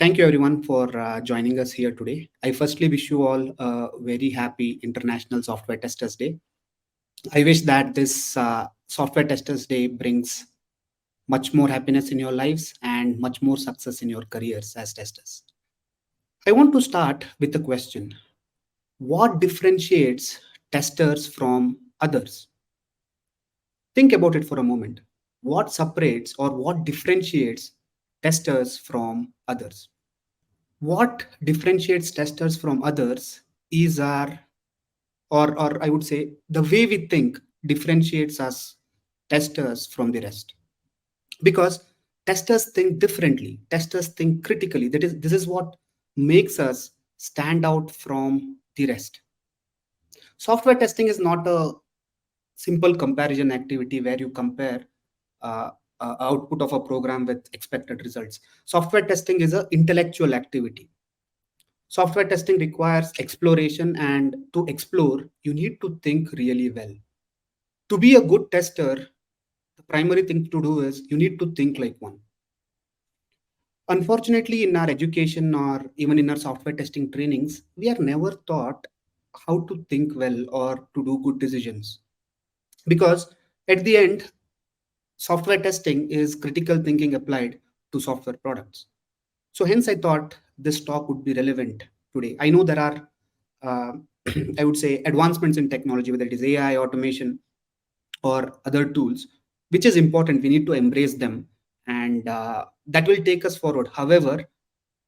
Thank you everyone for joining us here today. I firstly wish you all a very happy International Software Testers Day. I wish that this Software Testers Day brings much more happiness in your lives and much more success in your careers as testers. I want to start with a question. What differentiates testers from others? Think about it for a moment. What separates or what differentiates testers from others? What differentiates testers from others is or I would say the way we think differentiates us testers from the rest. Because testers think differently, testers think critically. This is what makes us stand out from the rest. Software testing is not a simple comparison activity where you compare uh, output of a program with expected results. Software testing is an intellectual activity. Software testing requires exploration, and to explore, you need to think really well. To be a good tester, the primary thing to do is you need to think like one. Unfortunately, in our education or even in our software testing trainings, we are never taught how to think well or to do good decisions. Because at the end, software testing is critical thinking applied to software products. So hence I thought this talk would be relevant today. I know there are, uh, I would say, advancements in technology, whether it is AI, automation, or other tools, which is important. We need to embrace them, and that will take us forward. However,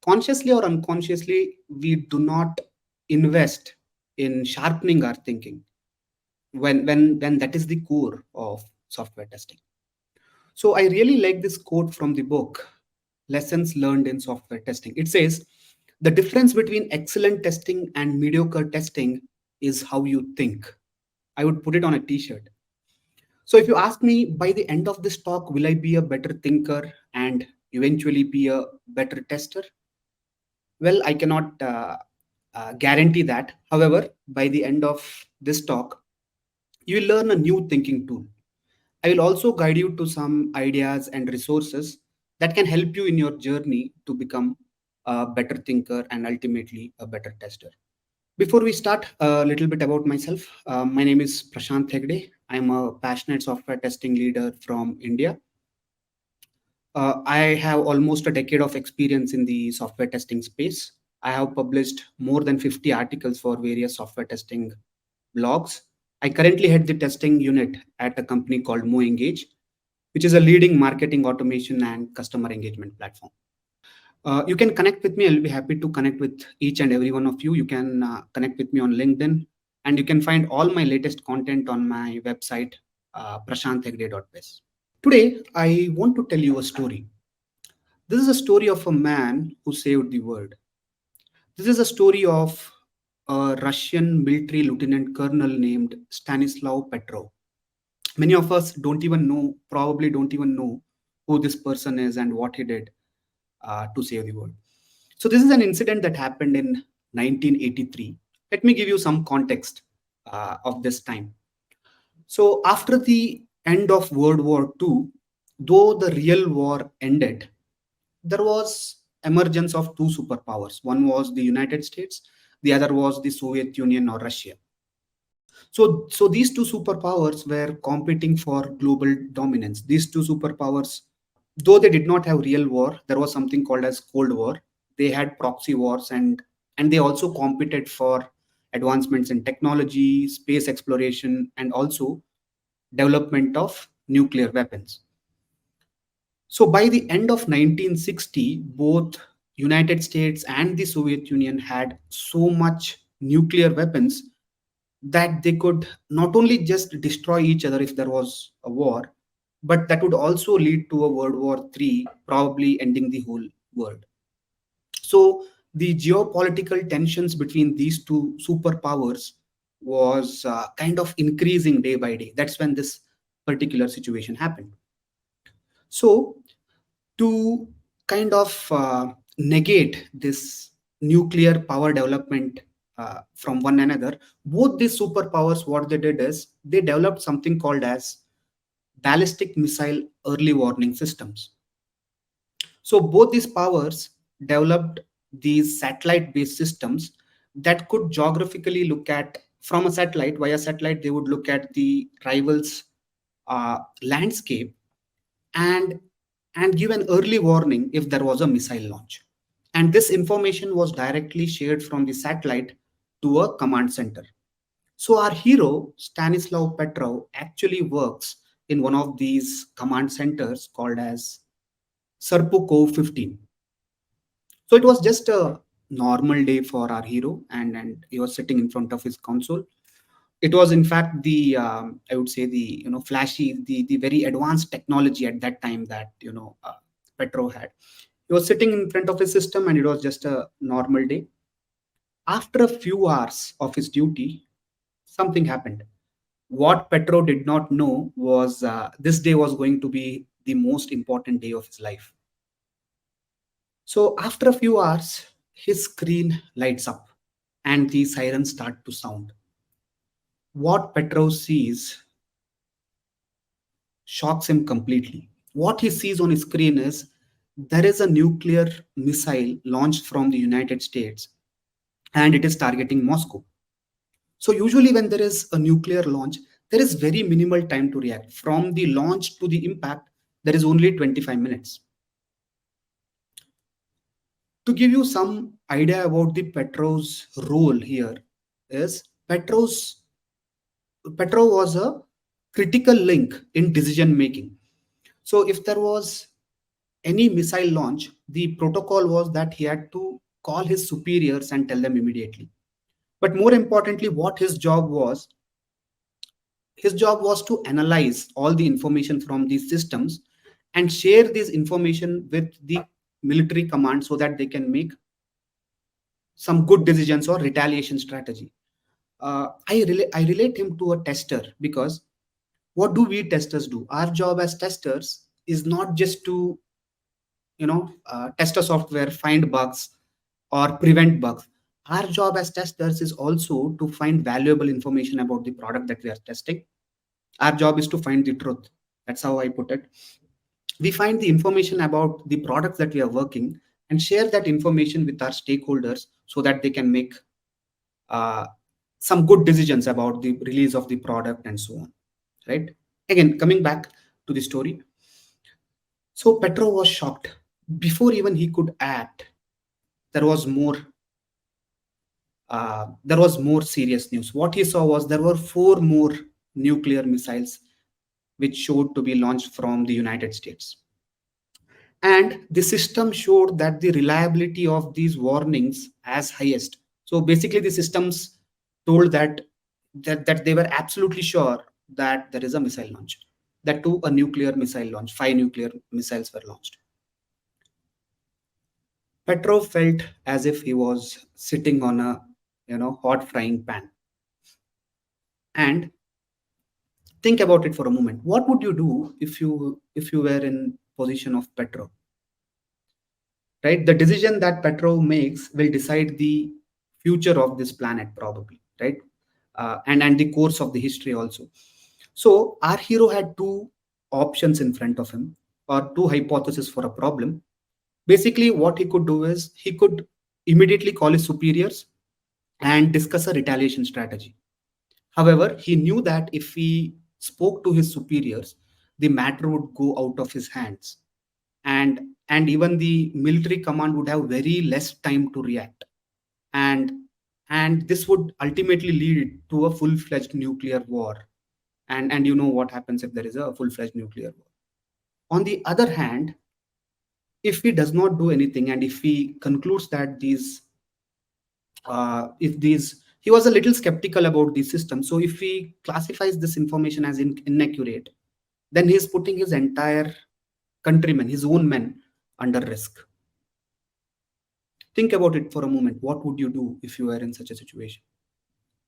consciously or unconsciously, we do not invest in sharpening our thinking when that is the core of software testing. So I really like this quote from the book, Lessons Learned in Software Testing. It says, the difference between excellent testing and mediocre testing is how you think. I would put it on a t shirt. So if you ask me by the end of this talk, will I be a better thinker and eventually be a better tester? Well, I cannot guarantee that. However, by the end of this talk, you will learn a new thinking tool. I will also guide you to some ideas and resources that can help you in your journey to become a better thinker and ultimately a better tester. Before we start, a little bit about myself. My name is Prashant Hegde. I'm a passionate software testing leader from India. I have almost a decade of experience in the software testing space. I have published more than 50 articles for various software testing blogs. I currently head the testing unit at a company called MoEngage, which is a leading marketing automation and customer engagement platform. You can connect with me. I'll be happy to connect with each and every one of you. You can connect with me on LinkedIn, and you can find all my latest content on my website, prashanthegde.biz. Today, I want to tell you a story. This is a story of a man who saved the world. This is a story of a Russian military lieutenant colonel named Stanislav Petrov. Many of us don't even know, probably don't even know who this person is and what he did to save the world. So, this is an incident that happened in 1983. Let me give you some context of this time. So, after the end of World War II, though the real war ended, there was emergence of two superpowers. One was the United States, the other was the Soviet Union or Russia. So these two superpowers were competing for global dominance. These two superpowers, though they did not have real war, there was something called as Cold War. They had proxy wars, and they also competed for advancements in technology, space exploration, and also development of nuclear weapons. So by the end of 1960, both United States and the Soviet Union had so much nuclear weapons that they could not only just destroy each other if there was a war, but that would also lead to a World War III, probably ending the whole world. So the geopolitical tensions between these two superpowers was kind of increasing day by day. That's when this particular situation happened. So to kind of negate this nuclear power development from one another, both these superpowers, what they did is they developed something called as ballistic missile early warning systems. So both these powers developed these satellite based systems that could geographically look at from a satellite. Via satellite they would look at the rivals landscape and give an early warning if there was a missile launch. And this information was directly shared from the satellite to a command center. So our hero Stanislav Petrov actually works in one of these command centers called as Serpukhov 15. So it was just a normal day for our hero, and he was sitting in front of his console. It was in fact the I would say the flashy, the very advanced technology at that time that Petrov had. He was sitting in front of his system, and it was just a normal day. After a few hours of his duty, something happened. What Petrov did not know was this day was going to be the most important day of his life. So after a few hours, his screen lights up and the sirens start to sound. What Petrov sees shocks him completely. What he sees on his screen is there is a nuclear missile launched from the United States and it is targeting Moscow. So, usually, when there is a nuclear launch, there is very minimal time to react. From the launch to the impact, there is only 25 minutes. To give you some idea about the Petrov's role here, is Petrov was a critical link in decision making. So if there was any missile launch, the protocol was that he had to call his superiors and tell them immediately. But more importantly, what his job was to analyze all the information from these systems and share this information with the military command so that they can make some good decisions or retaliation strategy. I relate him to a tester because what do we testers do? Our job as testers is not just to test a software, find bugs, or prevent bugs. Our job as testers is also to find valuable information about the product that we are testing. Our job is to find the truth. That's how I put it. We find the information about the products that we are working and share that information with our stakeholders so that they can make uh, some good decisions about the release of the product and so on. Right? Again, coming back to the story. So Petro was shocked. Before even he could act, there was more. There was more serious news. What he saw was there were four more nuclear missiles which showed to be launched from the United States. And the system showed that the reliability of these warnings as highest. So basically, the systems told that they were absolutely sure that there is a missile launch, that too a nuclear missile launch. 5 nuclear missiles were launched. Petrov felt as if he was sitting on a hot frying pan. And think about it for a moment. What would you do if you were in position of Petrov? Right, the decision that Petrov makes will decide the future of this planet probably, right? And the course of the history also. So our hero had two options in front of him, or two hypotheses for a problem. Basically what he could do is he could immediately call his superiors and discuss a retaliation strategy. However, he knew that if he spoke to his superiors, the matter would go out of his hands, and even the military command would have very less time to react, and this would ultimately lead to a full-fledged nuclear war. And you know what happens if there is a full-fledged nuclear war. On the other hand, if he does not do anything and if he concludes that if these he was a little skeptical about the system, so if he classifies this information as inaccurate, then he is putting his entire countrymen, his own men, under risk. Think about it for a moment. What would you do if you were in such a situation?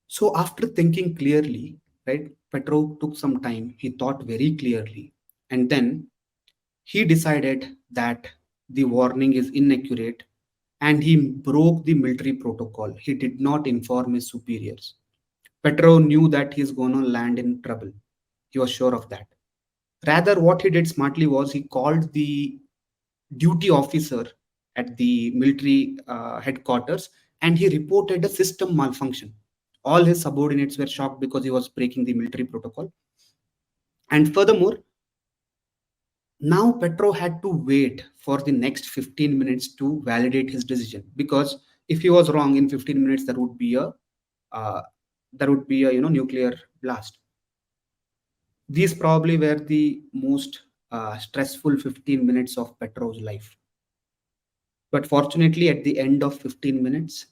So after thinking clearly, right, Petrov took some time. He thought very clearly, and then he decided that the warning is inaccurate, and he broke the military protocol. He did not inform his superiors. Petrov knew that he's going to land in trouble. He was sure of that. Rather, what he did smartly was he called the duty officer at the military headquarters, and he reported a system malfunction. All his subordinates were shocked because he was breaking the military protocol. And furthermore, now Petro had to wait for the next 15 minutes to validate his decision, because if he was wrong in 15 minutes, uh, there would be a nuclear blast. These probably were the most stressful 15 minutes of Petro's life. But fortunately, at the end of 15 minutes,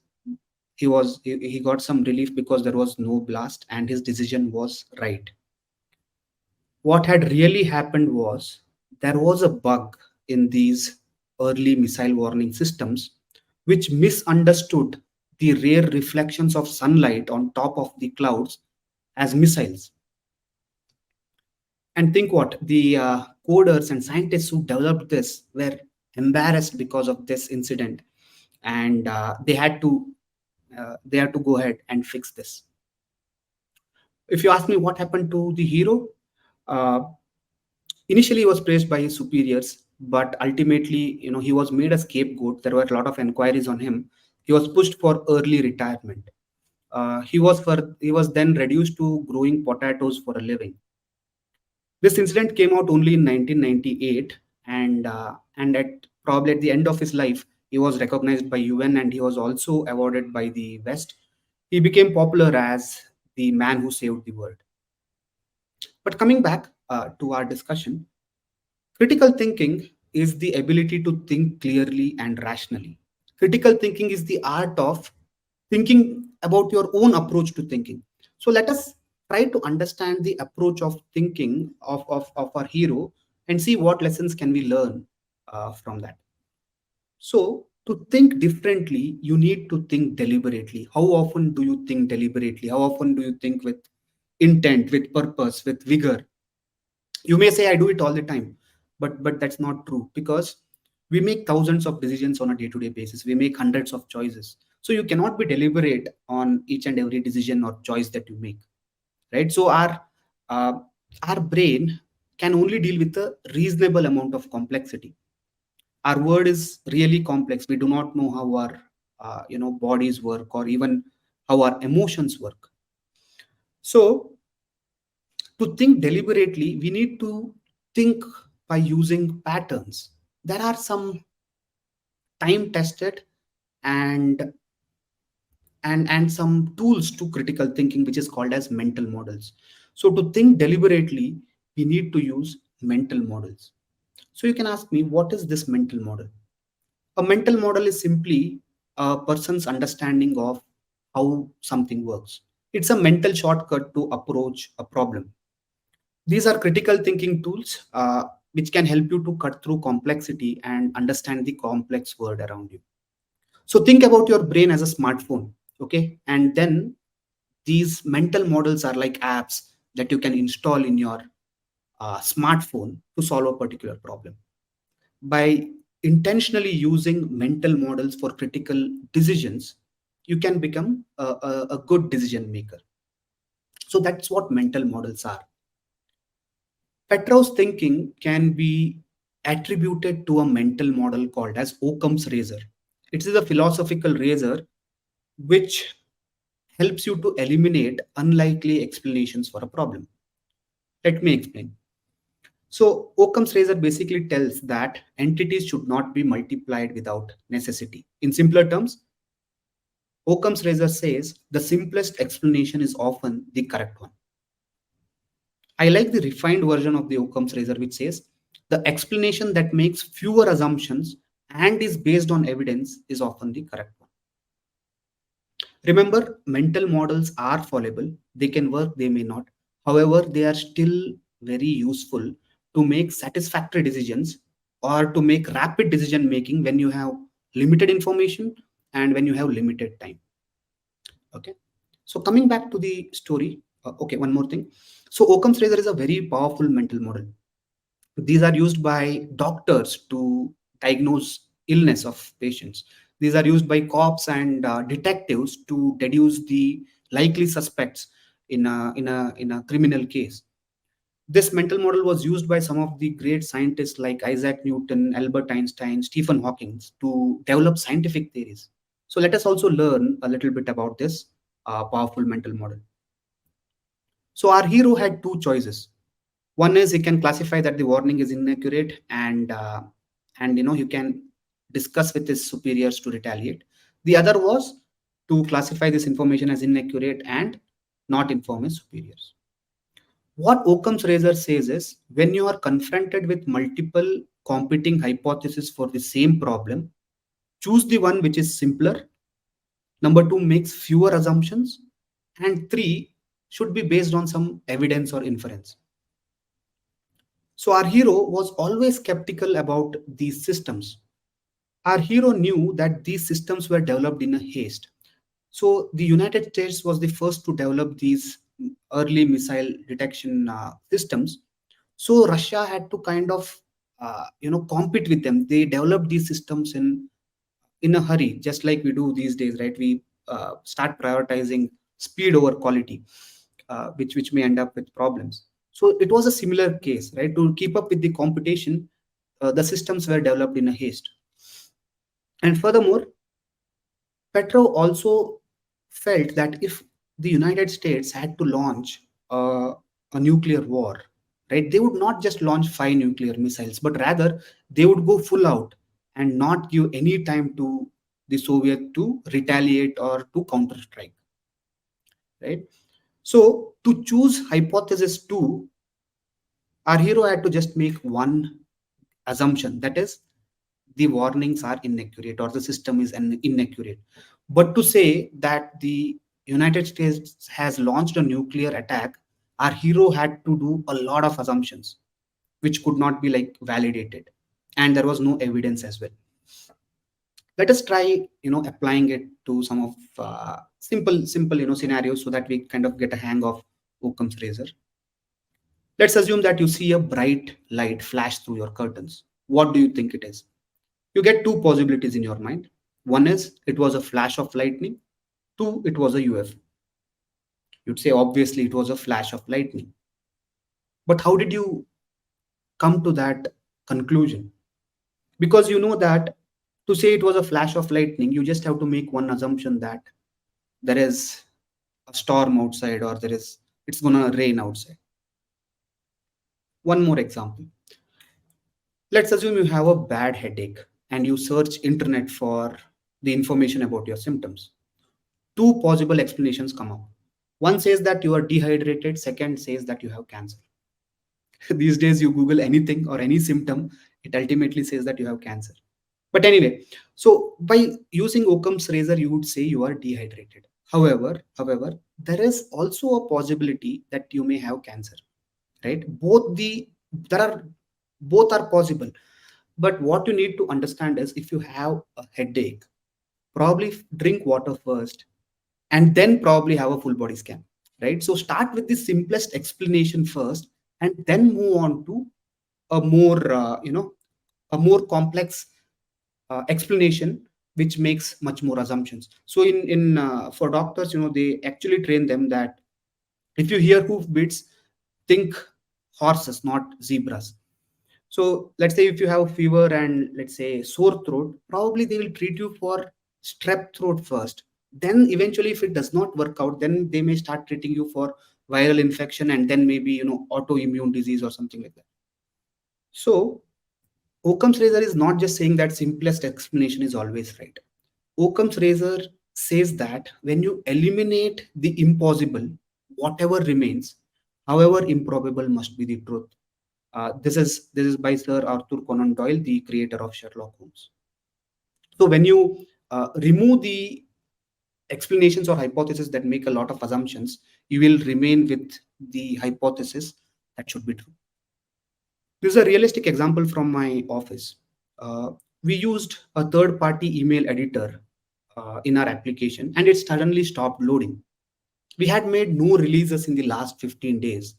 he got some relief because there was no blast and his decision was right. What had really happened was there was a bug in these early missile warning systems which misunderstood the rare reflections of sunlight on top of the clouds as missiles. And think what the coders and scientists who developed this were embarrassed because of this incident, and they had to go ahead and fix this. If you ask me what happened to the hero, uh, initially he was praised by his superiors, but ultimately, he was made a scapegoat. There were a lot of inquiries on him. He was pushed for early retirement. He was then reduced to growing potatoes for a living. This incident came out only in 1998, and at probably at the end of his life, he was recognized by UN and he was also awarded by the West. He became popular as the man who saved the world. But coming back to our discussion, critical thinking is the ability to think clearly and rationally. Critical thinking is the art of thinking about your own approach to thinking. So let us try to understand the approach of thinking of our hero and see what lessons can we learn from that. So to think differently, you need to think deliberately. How often do you think deliberately? How often do you think with intent, with purpose, with vigor? You may say I do it all the time, but that's not true, because we make thousands of decisions on a day-to-day basis. We make hundreds of choices, so you cannot be deliberate on each and every decision or choice that you make, right? So uh, our brain can only deal with a reasonable amount of complexity. Our world is really complex. We do not know how our bodies work, or even how our emotions work. So to think deliberately, we need to think by using patterns. There are some time tested and and some tools to critical thinking which is called as mental models. So to think deliberately, we need to use mental models. So you can ask me, what is this mental model? A mental model is simply a person's understanding of how something works. It's a mental shortcut to approach a problem. These are critical thinking tools which can help you to cut through complexity and understand the complex world around you. So think about your brain as a smartphone, okay? And then these mental models are like apps that you can install in your smartphone to solve a particular problem. By intentionally using mental models for critical decisions, you can become a good decision maker. So that's what mental models are. Petro's thinking can be attributed to a mental model called as Occam's razor. It is a philosophical razor which helps you to eliminate unlikely explanations for a problem. Let me explain. So, Occam's razor basically tells that entities should not be multiplied without necessity. In simpler terms, Occam's razor says the simplest explanation is often the correct one. I like the refined version of the Occam's razor, which says the explanation that makes fewer assumptions and is based on evidence is often the correct one. Remember, mental models are fallible. They can work, they may not. However, they are still very useful to make satisfactory decisions or to make rapid decision making when you have limited information and when you have limited time. Okay. So coming back to the story, okay, one more thing. So Occam's razor is a very powerful mental model. These are used by doctors to diagnose illness of patients. These are used by cops and detectives to deduce the likely suspects in a criminal case. This mental model was used by some of the great scientists like Isaac Newton, Albert Einstein, Stephen Hawking to develop scientific theories. So let us also learn a little bit about this powerful mental model. So our hero had two choices. One is he can classify that the warning is inaccurate, and he can discuss with his superiors to retaliate. The other was to classify this information as inaccurate and not inform his superiors. What Occam's razor says is when you are confronted with multiple competing hypotheses for the same problem, choose the one which is simpler. Number two, makes fewer assumptions. And three, should be based on some evidence or inference. So our hero was always skeptical about these systems. Our hero knew that these systems were developed in a haste. So the United States was the first to develop these early missile detection systems. So Russia had to kind of compete with them. They developed these systems in a hurry, just like we do these days, right? We start prioritizing speed over quality, which may end up with problems. So it was a similar case, right? To keep up with the competition, the systems were developed in a haste. And furthermore, Petro also felt that if the United States had to launch a nuclear war, right, they would not just launch five nuclear missiles, but rather they would go full out and not give any time to the Soviet to retaliate or to counterstrike, right? So to choose hypothesis two, our hero had to just make one assumption, that is, the warnings are inaccurate or the system is inaccurate. But to say that the United States has launched a nuclear attack, our hero had to do a lot of assumptions which could not be like validated, and there was no evidence as well. Let us try applying it to some of simple scenarios so that we kind of get a hang of Occam's razor. Let's assume that you see a bright light flash through your curtains. What do you think it is? You get two possibilities in your mind. One is it was a flash of lightning. Two, it was a UFO. You'd say obviously it was a flash of lightning. But how did you come to that conclusion? Because you know that to say it was a flash of lightning, you just have to make one assumption that there is a storm outside or it's gonna rain outside. One more example. Let's assume you have a bad headache and you search internet for the information about your symptoms. Two possible explanations come up. One says that you are dehydrated, second says that you have cancer. These days, you Google anything or any symptom, it ultimately says that you have cancer. But anyway, so by using Occam's razor, you would say you are dehydrated. However, there is also a possibility that you may have cancer, right? There are both are possible. But what you need to understand is if you have a headache, probably drink water first and then probably have a full body scan, right? So start with the simplest explanation first and then move on to a more a more complex explanation which makes much more assumptions. So in for doctors, they actually train them that if you hear hoofbeats, think horses, not zebras. So let's say if you have fever and let's say sore throat, probably they will treat you for strep throat first. Then eventually, if it does not work out, then they may start treating you for viral infection and then maybe autoimmune disease or something like that. So Occam's razor is not just saying that simplest explanation is always right. Occam's razor says that when you eliminate the impossible, whatever remains, however improbable, must be the truth. This is by Sir Arthur Conan Doyle, the creator of Sherlock Holmes. So when you remove the explanations or hypotheses that make a lot of assumptions, you will remain with the hypothesis that should be true. This is a realistic example from my office. We used a third-party email editor in our application, and it suddenly stopped loading. We had made no releases in the last 15 days.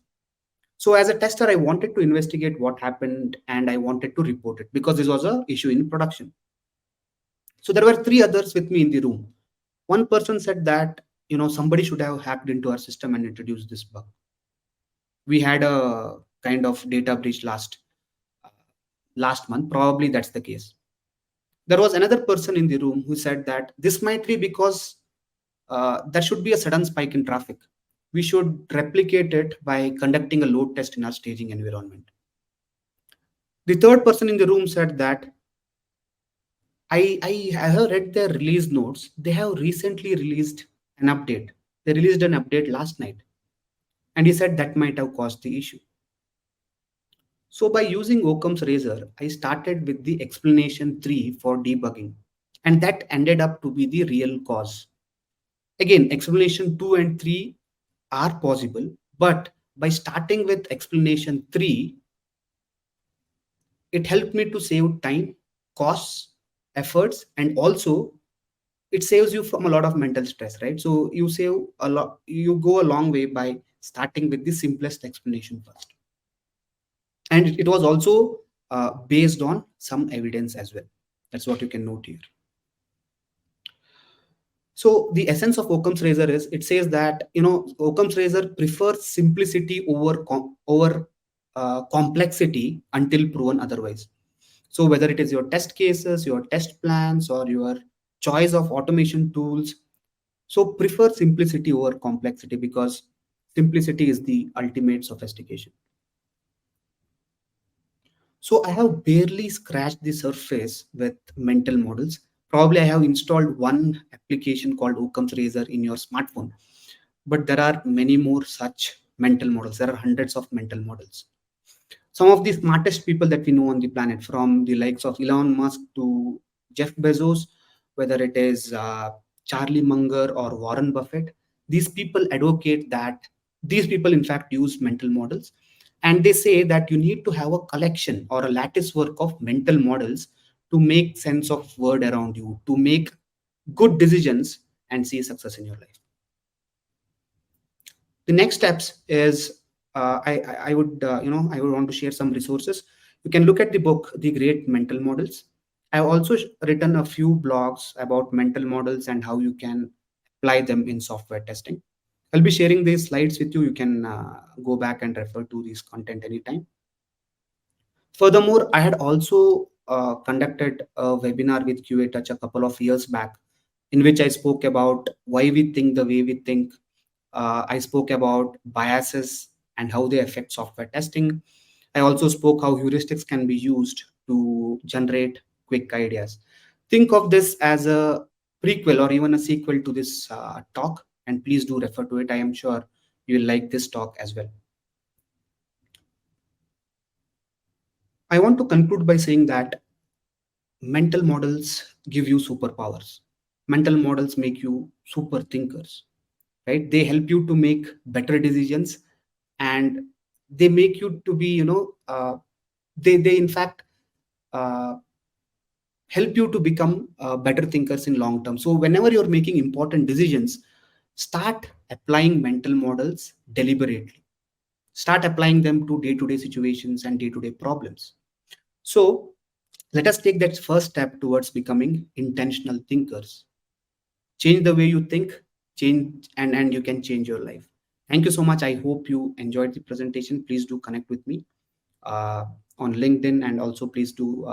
So as a tester, I wanted to investigate what happened and I wanted to report it because this was a issue in production. So there were three others with me in the room. One person said that somebody should have hacked into our system and introduced this bug. We had a kind of data breach last month. Probably that's the case. There was another person in the room who said that this might be because there should be a sudden spike in traffic. We should replicate it by conducting a load test in our staging environment. The third person in the room said that I have read their release notes. They have recently released an update. They released an update last night. And he said that might have caused the issue. So by using Occam's razor, I started with the explanation 3 for debugging. And that ended up to be the real cause. Again, explanation 2 and 3 are possible, but by starting with explanation 3, it helped me to save time, costs, efforts, and also it saves you from a lot of mental stress, right? So you save a lot, you go a long way by starting with the simplest explanation first. And it was also based on some evidence as well. That's what you can note here. So the essence of Occam's razor is it says that Occam's razor prefers simplicity over complexity until proven otherwise. So whether it is your test cases, your test plans, or your choice of automation tools, so prefer simplicity over complexity because simplicity is the ultimate sophistication. So I have barely scratched the surface with mental models. Probably I have installed one application called Occam's Razor in your smartphone, but there are many more such mental models. There are hundreds of mental models. Some of the smartest people that we know on the planet, from the likes of Elon Musk to Jeff Bezos, whether it is Charlie Munger or Warren Buffett, these people advocate that these people, in fact, use mental models. And they say that you need to have a collection or a lattice work of mental models to make sense of world around you, to make good decisions and see success in your life. The next steps is I would I would want to share some resources. You can look at the book The Great Mental Models. I've also written a few blogs about mental models and how you can apply them in software testing. I'll be sharing these slides with you. You can go back and refer to this content anytime. Furthermore, I had also conducted a webinar with QA Touch a couple of years back, in which I spoke about why we think the way we think. I spoke about biases and how they affect software testing. I also spoke how heuristics can be used to generate quick ideas. Think of this as a prequel or even a sequel to this talk, and please do refer to it. I am sure you will like this talk as well. I want to conclude by saying that mental models give you superpowers. Mental models make you super thinkers, right? They help you to make better decisions, and they make you to be, they in fact uh, help you to become better thinkers in long term. So whenever you're making important decisions, start applying mental models deliberately. Start applying them to day situations and day-to-day problems. So let us take that first step towards becoming intentional thinkers. Change the way you think, change and you can change your life. Thank you so much. I hope you enjoyed the presentation. Please do connect with me uh, on LinkedIn, and also please do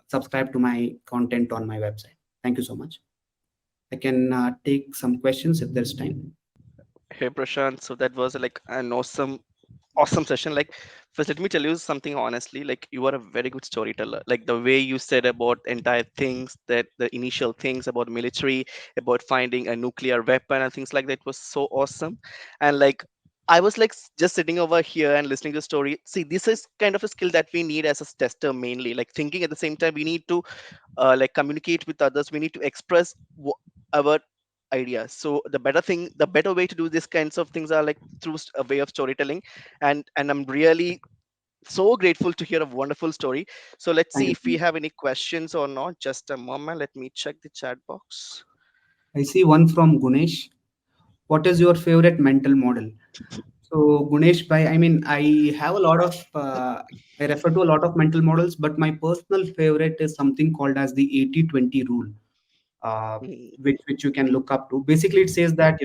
subscribe to my content on my website. Thank you so much. I can take some questions if there's time. Hey Prashant, so that was like an awesome session. Like, first let me tell you something honestly, like you are a very good storyteller. Like the way you said about entire things, that the initial things about military, about finding a nuclear weapon and things like that was so awesome. And like I was like just sitting over here and listening to the story. See, this is kind of a skill that we need as a tester mainly. Like thinking at the same time, we need to like communicate with others. We need to express our ideas. So the better way to do these kinds of things are like through a way of storytelling. And I'm really so grateful to hear a wonderful story. So let's Thank see you if so we much. have any questions or not. Just a moment. Let me check the chat box. I see one from Gunesh. What is your favorite mental model? So Gunesh, by I mean I have a lot of I refer to a lot of mental models, but my personal favorite is something called as the 80-20 rule, uh, Mm, which you can look up to. Basically, it says that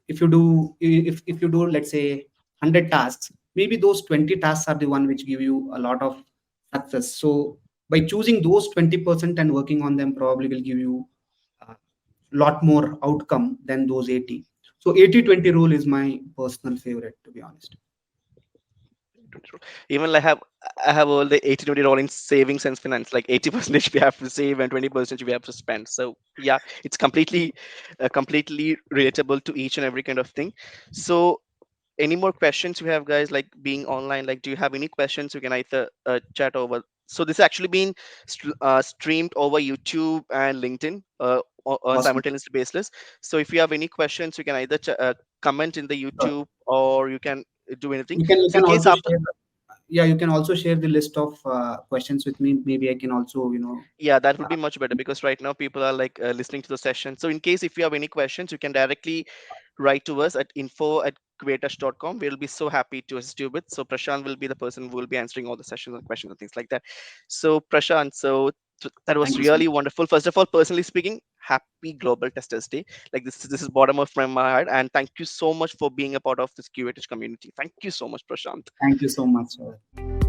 if you do let's say 100 tasks, maybe those 20 tasks are the one which give you a lot of success. So by choosing those 20% and working on them probably will give you a lot more outcome than those 80. So 80-20 rule is my personal favorite, to be honest. Even I have all the 80-20 rule in savings and finance, like 80% we have to save and 20% we have to spend. So yeah, it's completely relatable to each and every kind of thing. So any more questions you have, guys, like being online, like do you have any questions? You can either chat over. So this actually been streamed over YouTube and LinkedIn on Awesome. simultaneous basis. So if you have any questions, you can either comment in the Sure. YouTube, or you can do anything. You So in can case also after, share, yeah, you can also share the list of questions with me. Maybe I can also, yeah, that would uh, be much better, because right now people are like listening to the session. So in case if you have any questions, you can directly write to us at info@creators.com. We'll be so happy to assist you with. So Prashant will be the person who will be answering all the sessions and questions and things like that. So Prashant, so that was thank you so really much. wonderful. First of all, personally speaking, happy Global Testers Day. Like this is bottom of my heart, and thank you so much for being a part of this QAH community. Thank you so much, Prashant. Thank you so much.